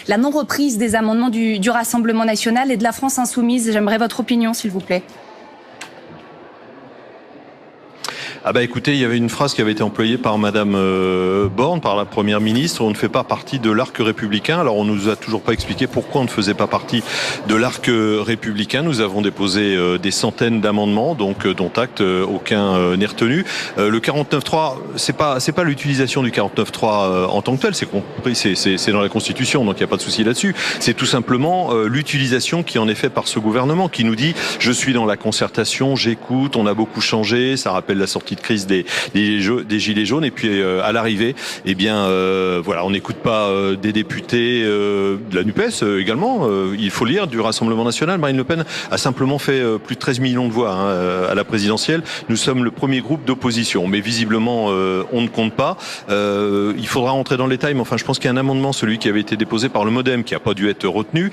la non-reprise des amendements du Rassemblement national et de la France insoumise. J'aimerais votre opinion, s'il vous plaît. Ah bah écoutez, il y avait une phrase qui avait été employée par Madame Borne, par la Première ministre. On ne fait pas partie de l'arc républicain. Alors on nous a toujours pas expliqué pourquoi on ne faisait pas partie de l'arc républicain. Nous avons déposé des centaines d'amendements, donc dont acte, aucun n'est retenu. Le 49.3, c'est pas l'utilisation du 49.3 en tant que tel. C'est compris, c'est dans la Constitution, donc il n'y a pas de souci là-dessus. C'est tout simplement l'utilisation qui en est faite par ce gouvernement, qui nous dit je suis dans la concertation, j'écoute, on a beaucoup changé. Ça rappelle la sortie de crise des gilets jaunes, et puis à l'arrivée, eh bien voilà, on n'écoute pas des députés de la NUPES également. Il faut lire du Rassemblement national. Marine Le Pen a simplement fait plus de 13 millions de voix à la présidentielle. Nous sommes le premier groupe d'opposition, mais visiblement on ne compte pas. Il faudra rentrer dans les détails, mais enfin je pense qu'il y a un amendement, celui qui avait été déposé par le MoDem, qui n'a pas dû être retenu.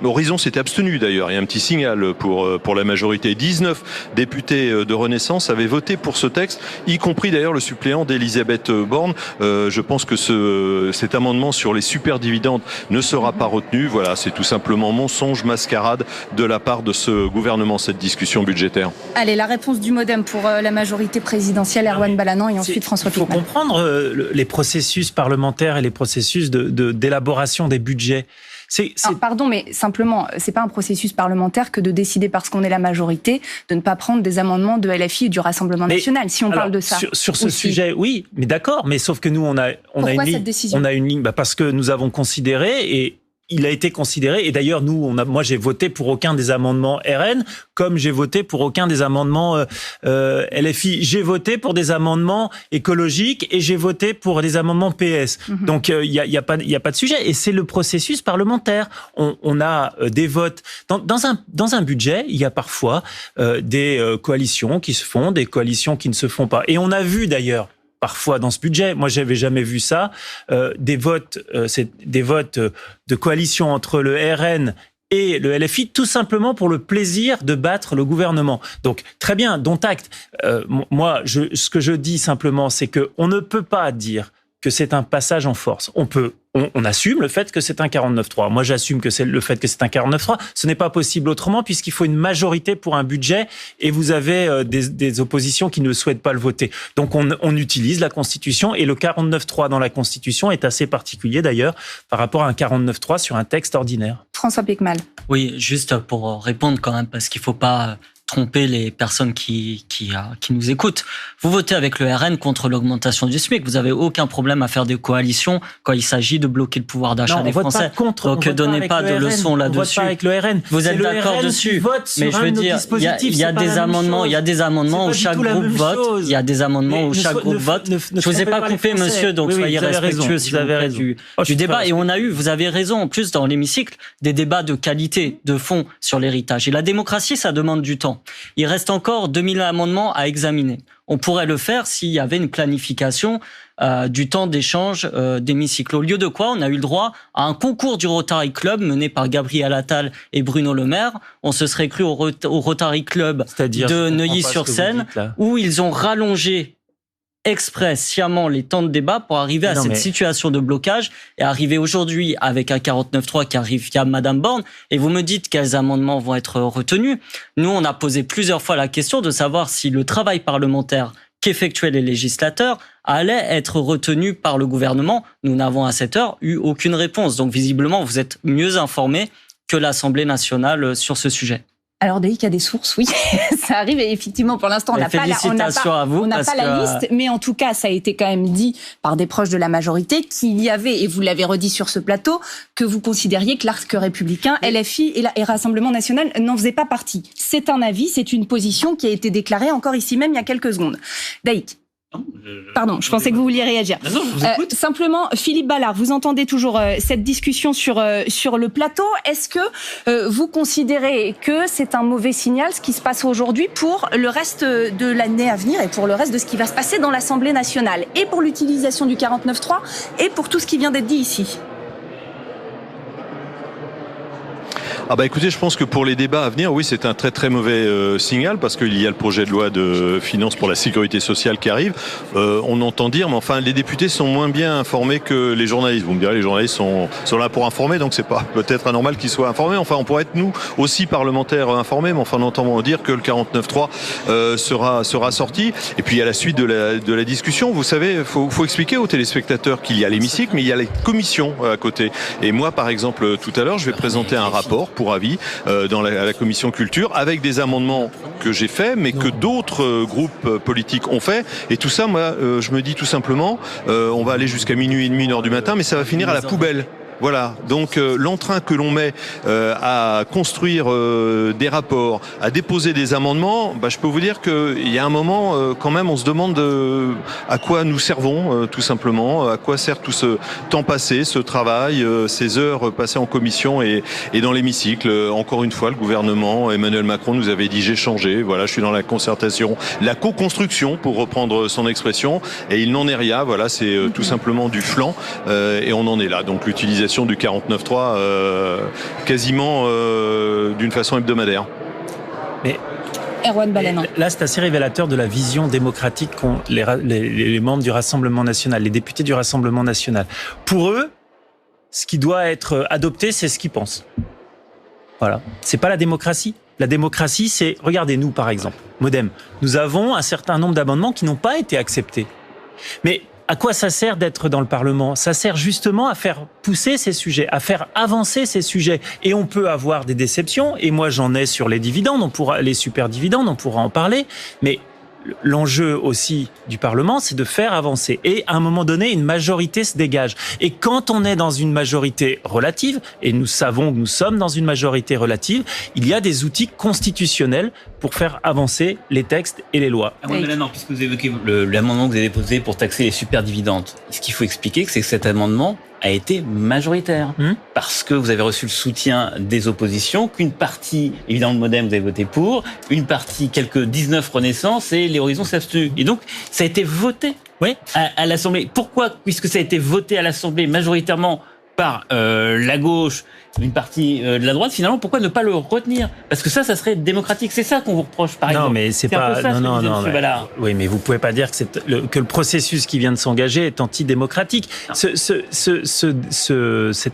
Horizon s'était abstenu d'ailleurs. Il y a un petit signal pour la majorité. 19 députés de Renaissance avaient voté pour ce texte, y compris d'ailleurs le suppléant d'Elisabeth Borne. Je pense que cet amendement sur les super dividendes ne sera pas retenu. Voilà, c'est tout simplement mensonge, mascarade de la part de ce gouvernement, cette discussion budgétaire. Allez, la réponse du MoDem pour la majorité présidiale, Erwan Balanant, et ensuite François Picmal. Il faut comprendre les processus parlementaires et les processus d'élaboration des budgets. Pardon, mais simplement, c'est pas un processus parlementaire que de décider, parce qu'on est la majorité, de ne pas prendre des amendements de LFI et du Rassemblement national, si on parle de ça. Sur ce sujet, oui, mais d'accord, mais sauf que nous, on a une ligne, parce que nous avons considéré, et il a été considéré, et d'ailleurs moi j'ai voté pour aucun des amendements RN, comme j'ai voté pour aucun des amendements LFI. J'ai voté pour des amendements écologiques et j'ai voté pour des amendements PS. Donc il y a pas de sujet, et c'est le processus parlementaire. On a des votes dans un budget. Il y a parfois des coalitions qui se font, des coalitions qui ne se font pas, et on a vu d'ailleurs parfois dans ce budget, moi j'avais jamais vu ça, des votes de coalition entre le RN et le LFI, tout simplement pour le plaisir de battre le gouvernement. Donc très bien, dont acte. Moi, ce que je dis simplement, c'est que on ne peut pas dire que c'est un passage en force. On assume le fait que c'est un 49.3. Moi, j'assume que c'est le fait que c'est un 49.3. Ce n'est pas possible autrement, puisqu'il faut une majorité pour un budget, et vous avez des oppositions qui ne souhaitent pas le voter. Donc, on utilise la Constitution, et le 49.3 dans la Constitution est assez particulier d'ailleurs par rapport à un 49.3 sur un texte ordinaire. François Picmal. Oui, juste pour répondre quand même, parce qu'il faut pas tromper les personnes qui nous écoutent. Vous votez avec le RN contre l'augmentation du SMIC. Vous avez aucun problème à faire des coalitions quand il s'agit de bloquer le pouvoir d'achat des Français. Donc donnez pas de leçons là-dessus. On vote pas avec le RN. Vous êtes d'accord dessus. Mais je veux dire, il y a des amendements où chaque groupe vote. Il y a des amendements où chaque groupe vote. Je vous ai pas coupé, monsieur, donc soyez respectueux s'il vous plaît du débat. Et vous avez raison, en plus, dans l'hémicycle, des débats de qualité, de fond sur l'héritage. Et la démocratie, ça demande du temps. Il reste encore 2000 amendements à examiner. On pourrait le faire s'il y avait une planification du temps d'échange d'hémicycle. Au lieu de quoi, on a eu le droit à un concours du Rotary Club mené par Gabriel Attal et Bruno Le Maire. On se serait cru au Rotary Club de Neuilly-sur-Seine, où ils ont rallongé sciemment les temps de débat pour arriver à cette situation de blocage, et arriver aujourd'hui avec un 49.3 qui arrive via Madame Borne. Et vous me dites quels amendements vont être retenus. Nous, on a posé plusieurs fois la question de savoir si le travail parlementaire qu'effectuaient les législateurs allait être retenu par le gouvernement. Nous n'avons à cette heure eu aucune réponse. Donc visiblement, vous êtes mieux informés que l'Assemblée nationale sur ce sujet. Alors, Daïk a des sources, oui, ça arrive, et effectivement, pour l'instant, on n'a pas la liste, mais en tout cas, ça a été quand même dit par des proches de la majorité qu'il y avait, et vous l'avez redit sur ce plateau, que vous considériez que l'arc républicain, LFI et Rassemblement national n'en faisaient pas partie. C'est un avis, c'est une position qui a été déclarée encore ici même il y a quelques secondes. Daïk. Pardon, je pensais que vous vouliez réagir. Non, je vous écoute. Simplement, Philippe Ballard, vous entendez toujours cette discussion sur le plateau. Est-ce que vous considérez que c'est un mauvais signal ce qui se passe aujourd'hui pour le reste de l'année à venir et pour le reste de ce qui va se passer dans l'Assemblée nationale, et pour l'utilisation du 49.3 et pour tout ce qui vient d'être dit ici? Écoutez, je pense que pour les débats à venir, oui, c'est un très très mauvais signal parce qu'il y a le projet de loi de finances pour la sécurité sociale qui arrive. On entend dire, mais enfin, les députés sont moins bien informés que les journalistes. Vous me direz, les journalistes sont là pour informer, donc c'est pas peut-être anormal qu'ils soient informés. Enfin, on pourrait être nous aussi parlementaires informés, mais enfin, on entend dire que le 49.3 sera sorti. Et puis à la suite de la discussion, vous savez, faut expliquer aux téléspectateurs qu'il y a l'hémicycle, mais il y a les commissions à côté. Et moi, par exemple, tout à l'heure, je vais présenter un rapport pour avis à la commission culture avec des amendements que j'ai faits, mais que d'autres groupes politiques ont fait. Et tout ça, moi, je me dis tout simplement, on va aller jusqu'à minuit et demi, 1h du matin, mais ça va finir à la poubelle. Voilà, donc l'entrain que l'on met à construire des rapports, à déposer des amendements, je peux vous dire qu'il y a un moment, quand même, on se demande à quoi nous servons, tout simplement, à quoi sert tout ce temps passé, ce travail, ces heures passées en commission et dans l'hémicycle. Encore une fois, le gouvernement, Emmanuel Macron nous avait dit « j'ai changé », voilà, je suis dans la concertation, la co-construction, pour reprendre son expression, et il n'en est rien, voilà, c'est tout simplement du flanc, et on en est là, donc l'utilisation du 49.3 quasiment d'une façon hebdomadaire. Mais Erwan Balanant. Là, c'est assez révélateur de la vision démocratique qu'ont les membres du Rassemblement national, les députés du Rassemblement national. Pour eux, ce qui doit être adopté, c'est ce qu'ils pensent. Voilà. C'est pas la démocratie. La démocratie, c'est, regardez, nous, par exemple, Modem, nous avons un certain nombre d'amendements qui n'ont pas été acceptés. Mais à quoi ça sert d'être dans le Parlement ? Ça sert justement à faire pousser ces sujets, à faire avancer ces sujets. Et on peut avoir des déceptions, et moi j'en ai sur les dividendes, les super dividendes, on pourra en parler, mais l'enjeu aussi du Parlement, c'est de faire avancer. Et à un moment donné, une majorité se dégage. Et quand on est dans une majorité relative, et nous savons que nous sommes dans une majorité relative, il y a des outils constitutionnels pour faire avancer les textes et les lois. Non, puisque vous évoquez l'amendement que vous avez déposé pour taxer les super dividendes, ce qu'il faut expliquer, c'est que cet amendement a été majoritaire. Parce que vous avez reçu le soutien des oppositions, qu'une partie, évidemment le Modem, vous avez voté pour, une partie, quelques 19 Renaissance et les Horizons s'est abstenu. Et donc, ça a été voté à l'Assemblée. Pourquoi ? Puisque ça a été voté à l'Assemblée majoritairement par la gauche, une partie de la droite, finalement, pourquoi ne pas le retenir ? Parce que ça serait démocratique. C'est ça qu'on vous reproche, par exemple. Non, mais c'est pas. Non. Oui, mais vous pouvez pas dire que le processus qui vient de s'engager est antidémocratique. Cet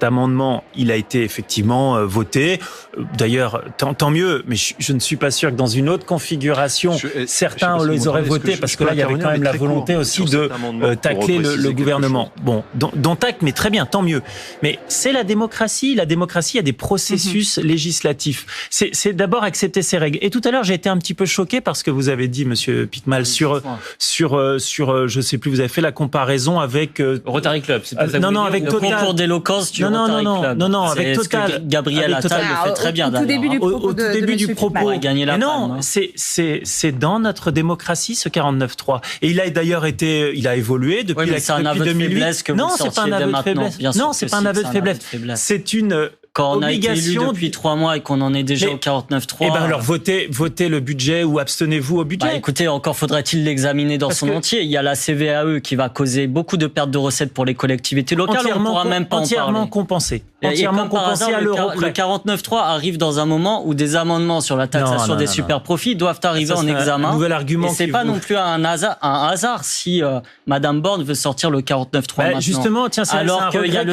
amendement, il a été effectivement voté. D'ailleurs, tant mieux. Mais je ne suis pas sûr que dans une autre configuration, certains les auraient votés, parce que là, il y avait quand même la volonté aussi de tacler le gouvernement. Bon, dont acte, mais très bien, tant mieux. Mais c'est la démocratie. La démocratie, il y a des processus législatifs. C'est d'abord accepter ces règles. Et tout à l'heure, j'ai été un petit peu choqué parce que vous avez dit, Monsieur Pittmal, sur, je sais plus, vous avez fait la comparaison avec Rotary Club. C'est pas ça non, avec Total. Le concours d'éloquence du Rotary Club. Non, avec Total. Gabriel Attal le fait très bien. Au tout début du propos. Non, c'est dans notre démocratie ce 49.3. Et il a d'ailleurs il a évolué depuis 2008. Non, c'est pas un aveu de faiblesse. Non, c'est pas un aveu de faiblesse. C'est une quand on a été élu depuis 3 mois et qu'on en est déjà au 49.3... Eh ben alors votez le budget ou abstenez-vous au budget. Écoutez, encore faudrait-il l'examiner dans son entier. Il y a la CVAE qui va causer beaucoup de pertes de recettes pour les collectivités locales. On ne pourra même pas en parler. Entièrement compensé à l'euro près. Le 49.3 arrive dans un moment où des amendements sur la taxation des super profits doivent arriver en examen. Un nouvel argument. Et c'est pas non plus un hasard si Madame Borne veut sortir le 49.3 maintenant. Justement, tiens, alors qu'il y a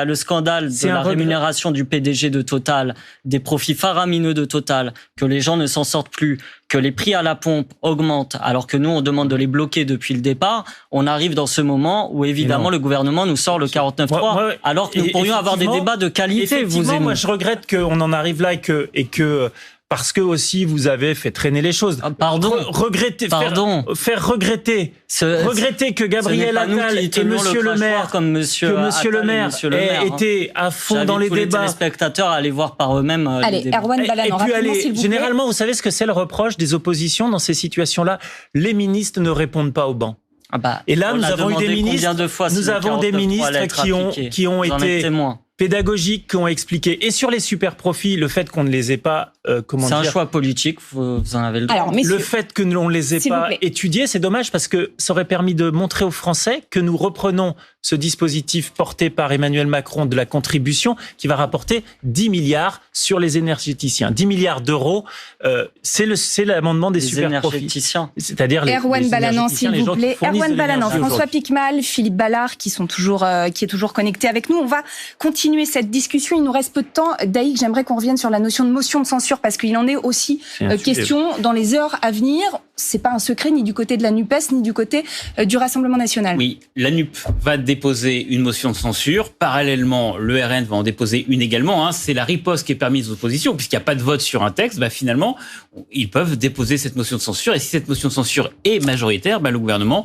le scandale de la rémunération du PDG de Total, des profits faramineux de Total, que les gens ne s'en sortent plus, que les prix à la pompe augmentent, alors que nous, on demande de les bloquer depuis le départ. On arrive dans ce moment où, évidemment, le gouvernement nous sort le 49.3, alors que nous pourrions avoir des débats de qualité, vous et nous. Moi, je regrette qu'on en arrive là et que parce que aussi vous avez fait traîner les choses. Faire regretter que Gabriel Attal et Monsieur le Maire, comme Monsieur le Maire, aient été à fond dans les débats. Les téléspectateurs allaient voir par eux-mêmes. Allez, Erwan Balanant, généralement, vous savez ce que c'est le reproche des oppositions dans ces situations-là ? Les ministres ne répondent pas au banc. Et là, nous avons eu des ministres qui ont été pédagogiques qui ont expliqué, et sur les super profits, le fait qu'on ne les ait pas, c'est un choix politique, vous en avez le droit. Alors, le fait que l'on ne les ait pas étudiés, c'est dommage parce que ça aurait permis de montrer aux Français que nous reprenons ce dispositif porté par Emmanuel Macron de la contribution qui va rapporter 10 milliards sur les énergéticiens. 10 milliards d'euros, c'est l'amendement des super profits. C'est-à-dire Erwan Balanant, s'il vous plaît. Erwan Balanant, François Piquemal, Philippe Ballard, qui est toujours connecté avec nous. On va continuer cette discussion. Il nous reste peu de temps. Daïk, j'aimerais qu'on revienne sur la notion de motion de censure parce qu'il en est aussi question dans les heures à venir. C'est pas un secret ni du côté de la NUPES ni du côté du Rassemblement national. Oui, la NUP va déposer une motion de censure. Parallèlement, le RN va en déposer une également. C'est la riposte qui est permise aux oppositions. Puisqu'il n'y a pas de vote sur un texte, finalement, ils peuvent déposer cette motion de censure. Et si cette motion de censure est majoritaire, le gouvernement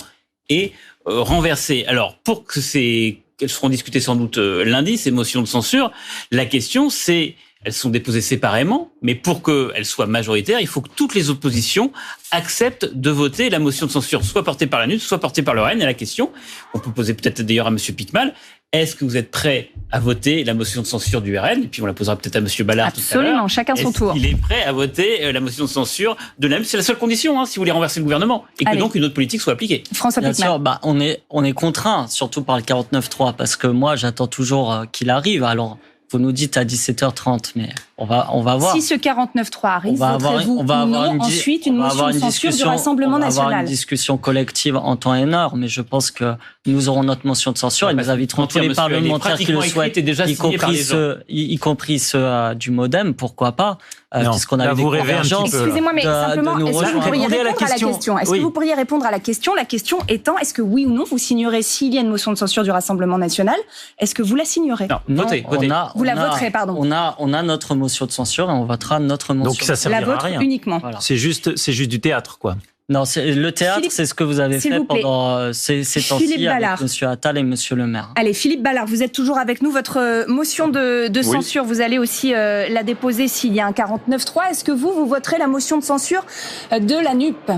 est renversé. Alors, pour que qu'elles seront discutées sans doute lundi, ces motions de censure, la question c'est... Elles sont déposées séparément, mais pour qu'elles soient majoritaires, il faut que toutes les oppositions acceptent de voter la motion de censure, soit portée par la NUP, soit portée par le RN. Et la question, on peut poser peut-être d'ailleurs à M. Piquemal, est-ce que vous êtes prêt à voter la motion de censure du RN? Et puis on la posera peut-être à M. Ballard tout à l'heure. Absolument, chacun son tour. Il est prêt à voter la motion de censure de la NUP. C'est la seule condition, si vous voulez renverser le gouvernement, et que donc une autre politique soit appliquée. François Piquemal. Bien sûr, on est contraint, surtout par le 49.3, parce que moi j'attends toujours qu'il arrive. Alors, vous nous dites à 17h30, mais on va voir. Si ce 49.3 arrive, voterez-vous ou non ensuite une motion de censure du Rassemblement national? On va avoir une discussion collective en temps et en heure, mais je pense que nous aurons notre motion de censure et nous inviterons tous les parlementaires qui le souhaitent, y compris ceux du MoDem, pourquoi pas, puisqu'on a des convergences. Excusez-moi, mais simplement, est-ce que vous pourriez répondre à la question? Est-ce que vous pourriez répondre à la question? La question étant, est-ce que oui ou non, vous signerez s'il y a une motion de censure du Rassemblement national? Est-ce que vous la signerez? Non, votez. Vous la voterez, pardon. On a notre motion de censure et on votera notre motion. Donc ça servira à rien. Uniquement. Voilà. C'est juste du théâtre, quoi. Non, le théâtre, c'est ce que vous avez fait pendant ces temps-ci avec M. Attal et M. Le Maire. Allez, Philippe Ballard, vous êtes toujours avec nous. Votre motion de censure, vous allez aussi la déposer s'il y a un 49.3. Est-ce que vous voterez la motion de censure de la NUP ?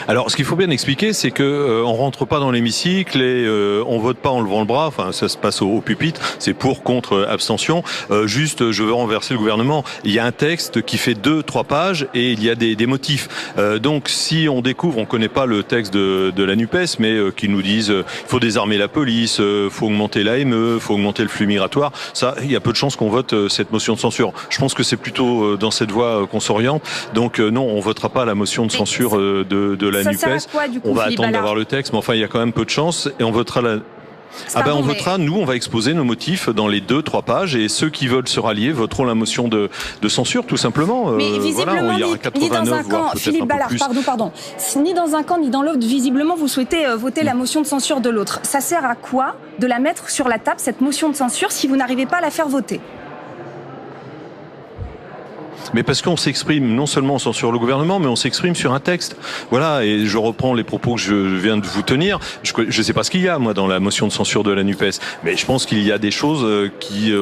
Alors, ce qu'il faut bien expliquer, c'est que on rentre pas dans l'hémicycle et on vote pas en levant le bras. Enfin, ça se passe au pupitre. C'est pour, contre, abstention. Juste, je veux renverser le gouvernement. Il y a un texte qui fait 2-3 pages et il y a des motifs. Donc, si on découvre, on connaît pas le texte de la NUPES, mais qui nous disent il faut désarmer la police, faut augmenter l'AME, faut augmenter le flux migratoire. Ça, il y a peu de chances qu'on vote cette motion de censure. Je pense que c'est plutôt dans cette voie qu'on s'oriente. Donc, non, on votera pas la motion de censure de la NUPES. On va attendre d'avoir le texte, mais enfin il y a quand même peu de chance et on votera nous on va exposer nos motifs dans les 2-3 pages et ceux qui veulent se rallier voteront la motion de censure tout simplement. Mais visiblement, ni dans un camp, Philippe Ballard, pardon, ni dans un camp ni dans l'autre, visiblement vous souhaitez voter la motion de censure de l'autre. Ça sert à quoi de la mettre sur la table, cette motion de censure, si vous n'arrivez pas à la faire voter ? Mais parce qu'on s'exprime, non seulement on censure le gouvernement, mais on s'exprime sur un texte. Voilà, et je reprends les propos que je viens de vous tenir. Je sais pas ce qu'il y a, moi, dans la motion de censure de la NUPES, mais je pense qu'il y a des choses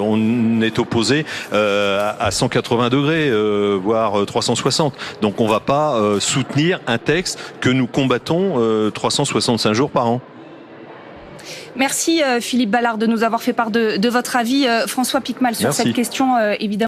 on est opposé à 180 degrés, voire 360. Donc on va pas soutenir un texte que nous combattons 365 jours par an. Merci Philippe Ballard de nous avoir fait part de votre avis. François Piquemal sur cette question, évidemment.